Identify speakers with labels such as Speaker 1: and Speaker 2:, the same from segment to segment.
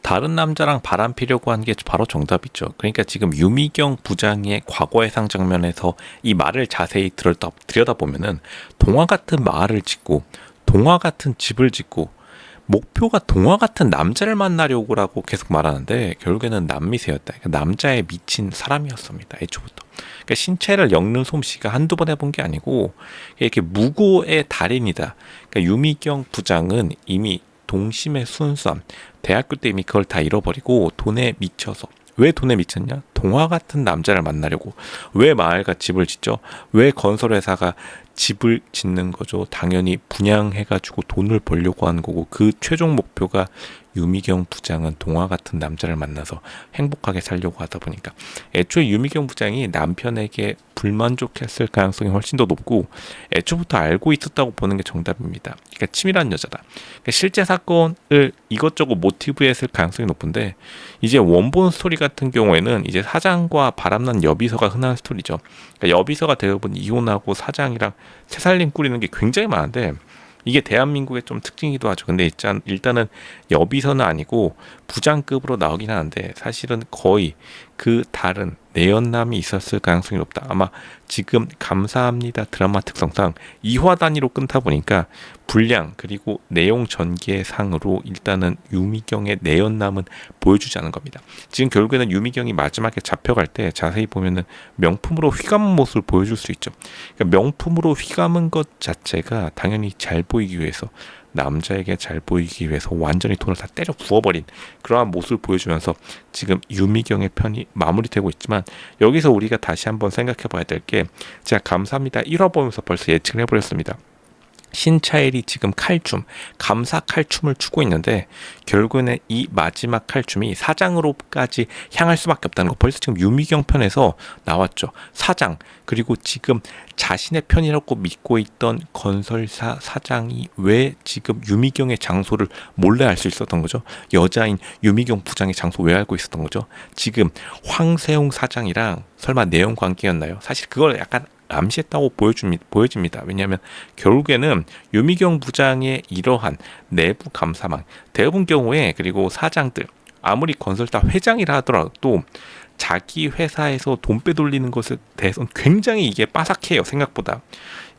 Speaker 1: 다른 남자랑 바람 피려고 한 게 바로 정답이죠. 그러니까 지금 유미경 부장의 과거해상 장면에서 이 말을 자세히 들여다보면은 동화 같은 마을을 짓고 동화 같은 집을 짓고 목표가 동화 같은 남자를 만나려고라고 계속 말하는데 결국에는 남미세였다. 그러니까 남자에 미친 사람이었습니다. 애초부터. 그러니까 신체를 엮는 솜씨가 한두 번 해본 게 아니고 이렇게 무고의 달인이다. 그러니까 유미경 부장은 이미 동심의 순수함, 대학교 때 이미 그걸 다 잃어버리고 돈에 미쳐서 왜 돈에 미쳤냐? 동화 같은 남자를 만나려고. 왜 마을과 집을 짓죠? 왜 건설회사가 집을 짓는 거죠? 당연히 분양해가지고 돈을 벌려고 하는 거고 그 최종 목표가 유미경 부장은 동화 같은 남자를 만나서 행복하게 살려고 하다 보니까 애초에 유미경 부장이 남편에게 불만족했을 가능성이 훨씬 더 높고 애초부터 알고 있었다고 보는 게 정답입니다. 그러니까 치밀한 여자다. 그러니까 실제 사건을 이것저것 모티브에 했을 가능성이 높은데 이제 원본 스토리 같은 경우에는 이제 사장과 바람난 여비서가 흔한 스토리죠. 그러니까 여비서가 대부분 이혼하고 사장이랑 새살림 꾸리는 게 굉장히 많은데 이게 대한민국의 좀 특징이기도 하죠. 근데 일단은 여비서는 아니고 부장급으로 나오긴 하는데 사실은 거의 그 다른 내연남이 있었을 가능성이 높다. 아마 지금 감사합니다 드라마 특성상 2화 단위로 끊다 보니까 분량 그리고 내용 전개상으로 일단은 유미경의 내연남은 보여주지 않은 겁니다. 지금 결국에는 유미경이 마지막에 잡혀갈 때 자세히 보면은 명품으로 휘감은 모습을 보여줄 수 있죠. 그러니까 명품으로 휘감은 것 자체가 당연히 잘 보이기 위해서 남자에게 잘 보이기 위해서 완전히 돈을 다 때려 부어버린 그러한 모습을 보여주면서 지금 유미경의 편이 마무리되고 있지만 여기서 우리가 다시 한번 생각해 봐야 될 게 제가 감사합니다 1화 보면서 벌써 예측을 해버렸습니다. 신차일이 지금 칼춤, 감사 칼춤을 추고 있는데 결국에는 이 마지막 칼춤이 사장으로까지 향할 수밖에 없다는 거 벌써 지금 유미경 편에서 나왔죠. 사장 그리고 지금 자신의 편이라고 믿고 있던 건설사 사장이 왜 지금 유미경의 장소를 몰래 알 수 있었던 거죠? 여자인 유미경 부장의 장소 왜 알고 있었던 거죠? 지금 황세웅 사장이랑 설마 내연 관계였나요? 사실 그걸 약간 암시했다고 보여집니다. 왜냐하면 결국에는 유미경 부장의 이러한 내부 감사망 대부분 경우에 그리고 사장들 아무리 건설사 회장이라 하더라도 자기 회사에서 돈 빼돌리는 것에 대해서는 굉장히 이게 빠삭해요. 생각보다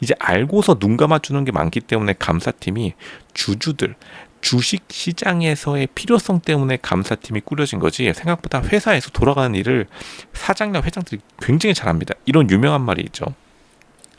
Speaker 1: 이제 알고서 눈 감아주는 게 많기 때문에 감사팀이 주주들 주식 시장에서의 필요성 때문에 감사팀이 꾸려진 거지 생각보다 회사에서 돌아가는 일을 사장이나 회장들이 굉장히 잘합니다. 이런 유명한 말이 있죠.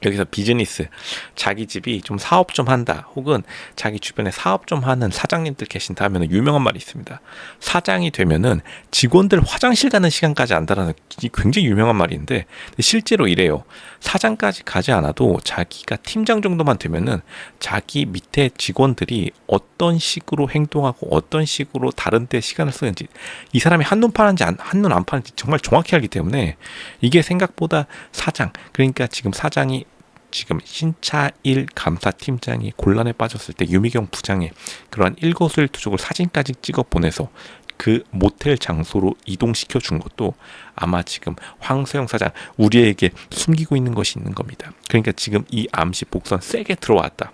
Speaker 1: 여기서 비즈니스, 자기 집이 좀 사업 좀 한다 혹은 자기 주변에 사업 좀 하는 사장님들 계신다 하면 유명한 말이 있습니다. 사장이 되면은 직원들 화장실 가는 시간까지 안다라는 굉장히 유명한 말인데 실제로 이래요. 사장까지 가지 않아도 자기가 팀장 정도만 되면은 자기 밑에 직원들이 어떤 식으로 행동하고 어떤 식으로 다른 데 시간을 쓰는지 이 사람이 한눈 파는지 한눈 안 파는지 정말 정확히 알기 때문에 이게 생각보다 사장 그러니까 지금 사장이 지금 신차일 감사팀장이 곤란에 빠졌을 때 유미경 부장의 그러한 일거수일투족을 사진까지 찍어 보내서 그 모텔 장소로 이동시켜 준 것도 아마 지금 황세영 사장 우리에게 숨기고 있는 것이 있는 겁니다. 그러니까 지금 이 암시 복선 세게 들어왔다.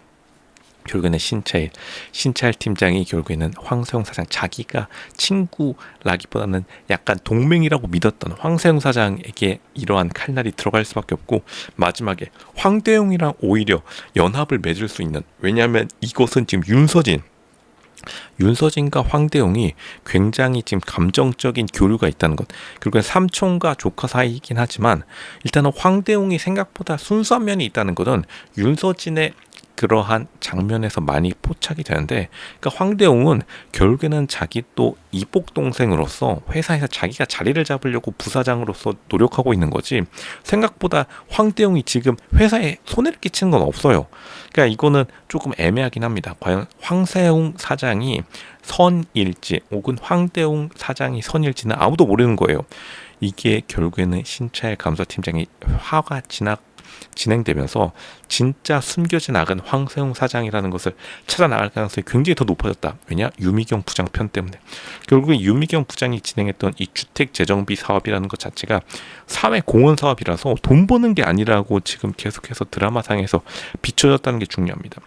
Speaker 1: 결국에는 신차일 팀장이 결국에는 황세영 사장 자기가 친구라기보다는 약간 동맹이라고 믿었던 황세영 사장에게 이러한 칼날이 들어갈 수밖에 없고 마지막에 황대용이랑 오히려 연합을 맺을 수 있는 왜냐하면 이것은 지금 윤서진과 황대용이 굉장히 지금 감정적인 교류가 있다는 것. 그리고 삼촌과 조카 사이이긴 하지만 일단은 황대용이 생각보다 순수한 면이 있다는 것은 윤서진의 그러한 장면에서 많이 포착이 되는데 그러니까 황대용은 결국에는 자기 또 이복 동생으로서 회사에서 자기가 자리를 잡으려고 부사장으로서 노력하고 있는 거지 생각보다 황대용이 지금 회사에 손해를 끼치는 건 없어요. 그러니까 이거는 조금 애매하긴 합니다. 과연 황세웅 사장이 선일지 혹은 황대웅 사장이 선일지는 아무도 모르는 거예요. 이게 결국에는 신차일 감사팀장이 화가 진행되면서 진짜 숨겨진 악은 황세웅 사장이라는 것을 찾아 나갈 가능성이 굉장히 더 높아졌다. 왜냐? 유미경 부장 편 때문에. 결국에 유미경 부장이 진행했던 이 주택 재정비 사업이라는 것 자체가 사회 공헌 사업이라서 돈 버는 게 아니라고 지금 계속해서 드라마상에서 비춰졌다는 게 중요합니다.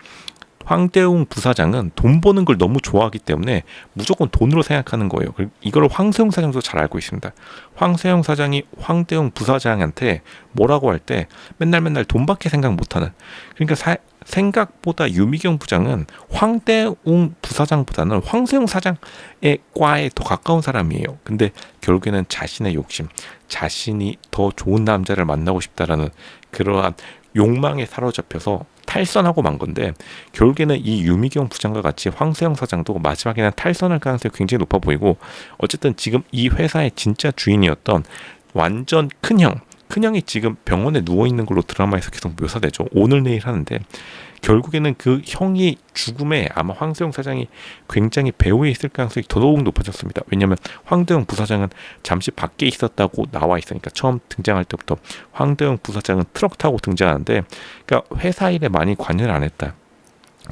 Speaker 1: 황대웅 부사장은 돈 버는 걸 너무 좋아하기 때문에 무조건 돈으로 생각하는 거예요. 이걸 황세영 사장도 잘 알고 있습니다. 황세영 사장이 황대웅 부사장한테 뭐라고 할 때 맨날 돈밖에 생각 못하는, 그러니까 생각보다 유미경 부장은 황대웅 부사장보다는 황세용 사장의 과에 더 가까운 사람이에요. 근데 결국에는 자신의 욕심, 자신이 더 좋은 남자를 만나고 싶다라는 그러한 욕망에 사로잡혀서 탈선하고 만 건데, 결국에는 이 유미경 부장과 같이 황세영 사장도 마지막에는 탈선할 가능성이 굉장히 높아 보이고, 어쨌든 지금 이 회사의 진짜 주인이었던 완전 큰형이 지금 병원에 누워있는 걸로 드라마에서 계속 묘사되죠. 오늘 내일 하는데, 결국에는 그 형이 죽음에 아마 황세영 사장이 굉장히 배후에 있을 가능성이 더더욱 높아졌습니다. 왜냐하면 황대영 부사장은 잠시 밖에 있었다고 나와 있으니까, 처음 등장할 때부터 황대영 부사장은 트럭 타고 등장하는데, 그러니까 회사 일에 많이 관여를 안 했다.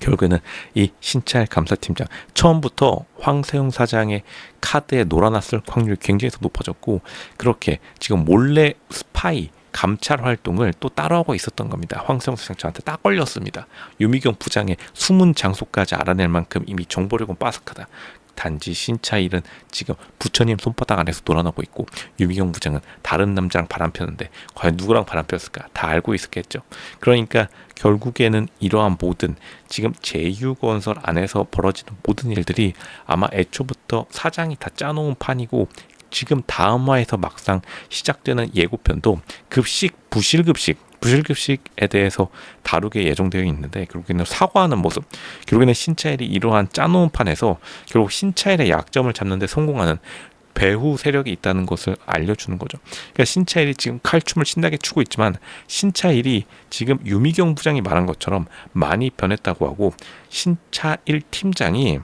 Speaker 1: 결국에는 이 신차일 감사팀장, 처음부터 황세영 사장의 카드에 놀아놨을 확률이 굉장히 더 높아졌고, 그렇게 지금 몰래 스파이 감찰 활동을 또 따로 하고 있었던 겁니다. 황세영 사장 저한테 딱 걸렸습니다. 유미경 부장의 숨은 장소까지 알아낼 만큼 이미 정보력은 빠삭하다. 단지 신차일은 지금 부처님 손바닥 안에서 놀아나고 있고, 유미경 부장은 다른 남자랑 바람 폈는데 과연 누구랑 바람 폈을까 다 알고 있었겠죠. 그러니까 결국에는 이러한 모든 지금 제휴건설 안에서 벌어지는 모든 일들이 아마 애초부터 사장이 다 짜놓은 판이고, 지금 다음화에서 막상 시작되는 예고편도 부실급식에 대해서 다루게 예정되어 있는데, 결국에는 사과하는 모습, 결국에는 신차일이 이러한 짜놓은 판에서 결국 신차일의 약점을 잡는 데 성공하는 배후 세력이 있다는 것을 알려주는 거죠. 그러니까 신차일이 지금 칼춤을 신나게 추고 있지만, 신차일이 지금 유미경 부장이 말한 것처럼 많이 변했다고 하고, 신차일 팀장이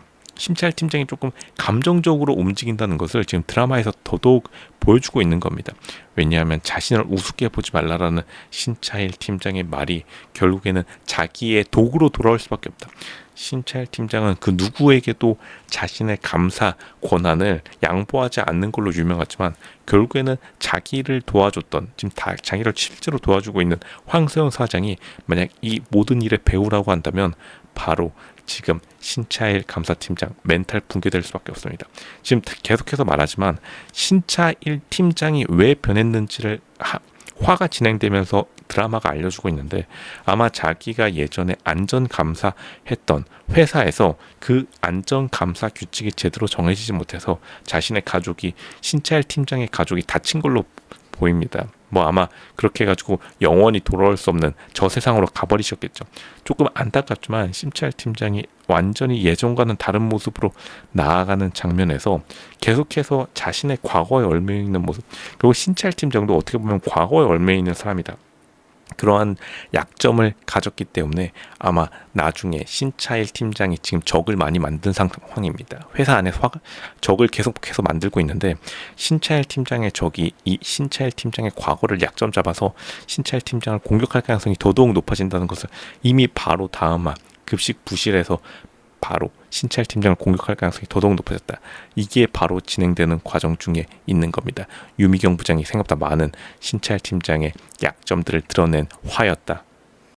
Speaker 1: 조금 감정적으로 움직인다는 것을 지금 드라마에서 더더욱 보여주고 있는 겁니다. 왜냐하면 자신을 우습게 보지 말라라는 신차일 팀장의 말이 결국에는 자기의 도구로 돌아올 수밖에 없다. 신차일 팀장은 그 누구에게도 자신의 감사 권한을 양보하지 않는 걸로 유명하지만, 결국에는 자기를 도와줬던, 지금 다 자기를 실제로 도와주고 있는 황세영 사장이 만약 이 모든 일의 배우라고 한다면 바로 지금 신차일 감사팀장 멘탈 붕괴될 수밖에 없습니다. 지금 계속해서 말하지만 신차일 팀장이 왜 변했는지를 화가 진행되면서 드라마가 알려주고 있는데, 아마 자기가 예전에 안전감사 했던 회사에서 그 안전감사 규칙이 제대로 정해지지 못해서 자신의 가족이, 신차일 팀장의 가족이 다친 걸로 보입니다. 뭐 아마 그렇게 해가지고 영원히 돌아올 수 없는 저 세상으로 가버리셨겠죠. 조금 안타깝지만 신차일 팀장이 완전히 예전과는 다른 모습으로 나아가는 장면에서 계속해서 자신의 과거에 얽매여 있는 모습, 그리고 신차일 팀장도 어떻게 보면 과거에 얽매여 있는 사람이다. 그러한 약점을 가졌기 때문에 아마 나중에 신차일 팀장이 지금 적을 많이 만든 상황입니다. 회사 안에서 적을 계속해서 만들고 있는데, 신차일 팀장의 적이 이 신차일 팀장의 과거를 약점 잡아서 신차일 팀장을 공격할 가능성이 더더욱 높아진다는 것을 이미 바로 다음화 급식 부실에서 바로 신차일 팀장을 공격할 가능성이 더더욱 높아졌다. 이게 바로 진행되는 과정 중에 있는 겁니다. 유미경 부장이 생각보다 많은 신차일 팀장의 약점들을 드러낸 화였다.